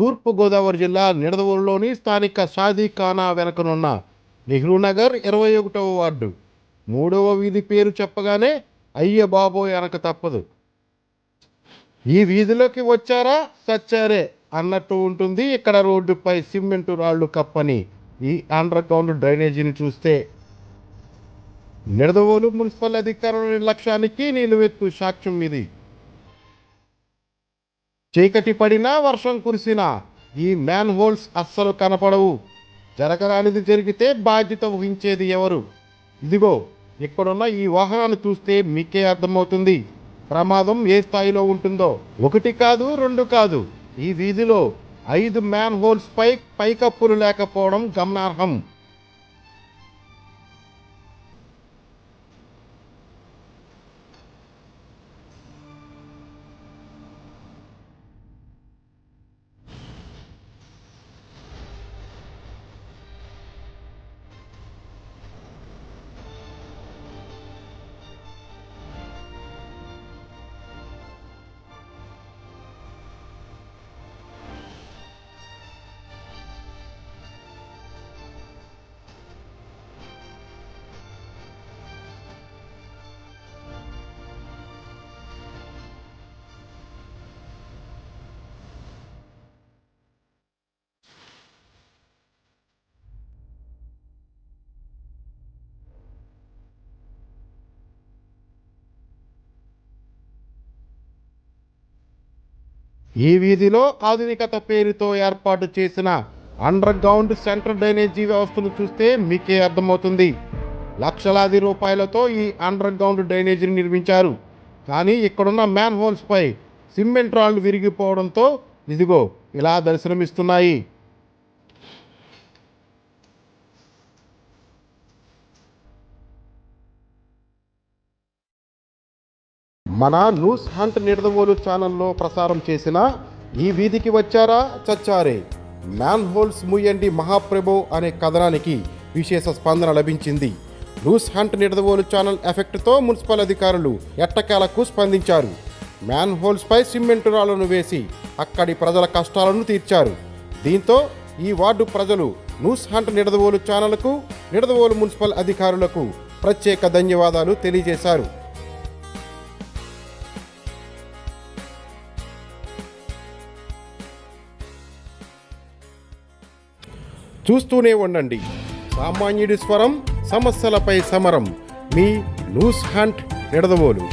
తూర్పుగోదావరి జిల్లా నిడదవోలులోని స్థానిక షాదీఖానా వెనుకనున్న నెహ్రూ నగర్ 21వ వార్డు 3వ వీధి పేరు చెప్పగానే అయ్య బాబోయ్ అనక తప్పదు. ఈ వీధిలోకి వచ్చారా చచ్చారే అన్నట్టు ఉంటుంది ఇక్కడ రోడ్డుపై సిమెంటు రాళ్లు కప్పని ఈ అండర్ గ్రౌండ్ డ్రైనేజీని చూస్తే. నిడదవోలు మున్సిపల్ అధికారుల నిర్లక్ష్యానికి నిలువెత్తు సాక్ష్యం ఇది. చీకటి పడినా వర్షం కురిసినా ఈ మ్యాన్ హోల్స్ అస్సలు కనపడవు. జరగరానిది జరిగితే బాధ్యత వహించేది ఎవరు? ఇదిగో ఇక్కడున్న ఈ వాహనాన్ని చూస్తే మీకే అర్థమవుతుంది ప్రమాదం ఏ స్థాయిలో ఉంటుందో. 1 కాదు 2 కాదు, ఈ వీధిలో 5 మ్యాన్ హోల్స్ పైకప్పులు లేకపోవడం గమనార్హం. ఈ వీధిలో ఆధునికత పేరుతో ఏర్పాటు చేసిన అండర్ గ్రౌండ్ సెంట్రల్ డ్రైనేజీ వ్యవస్థను చూస్తే మీకే అర్థమవుతుంది. లక్షలాది రూపాయలతో ఈ అండర్ గ్రౌండ్ డ్రైనేజీని నిర్మించారు. కానీ ఇక్కడున్న మ్యాన్ హోల్స్ పై సిమెంట్ రాళ్లు విరిగిపోవడంతో ఇదిగో ఇలా దర్శనమిస్తున్నాయి. మన న్యూస్ హంట్ నిడదవోలు ఛానల్లో ప్రసారం చేసిన ఈ వీధికి వచ్చారా చచ్చారే, మ్యాన్ హోల్స్ ముయ్యండి మహాప్రభో అనే కథనానికి విశేష స్పందన లభించింది. న్యూస్ హంట్ నిడదవోలు ఛానల్ ఎఫెక్ట్తో మున్సిపల్ అధికారులు ఎట్టకేలకు స్పందించారు. మ్యాన్ హోల్స్పై సిమెంటు రాళ్లను వేసి అక్కడి ప్రజల కష్టాలను తీర్చారు. దీంతో ఈ వార్డు ప్రజలు న్యూస్ హంట్ నిడదవోలు ఛానల్కు, నిడదవోలు మున్సిపల్ అధికారులకు ప్రత్యేక ధన్యవాదాలు తెలియజేశారు. చూస్తూనే ఉండండి సామాన్యుడి స్వరం, సమస్యలపై సమరం. మీ న్యూస్ హంట్ నిడదవోలు.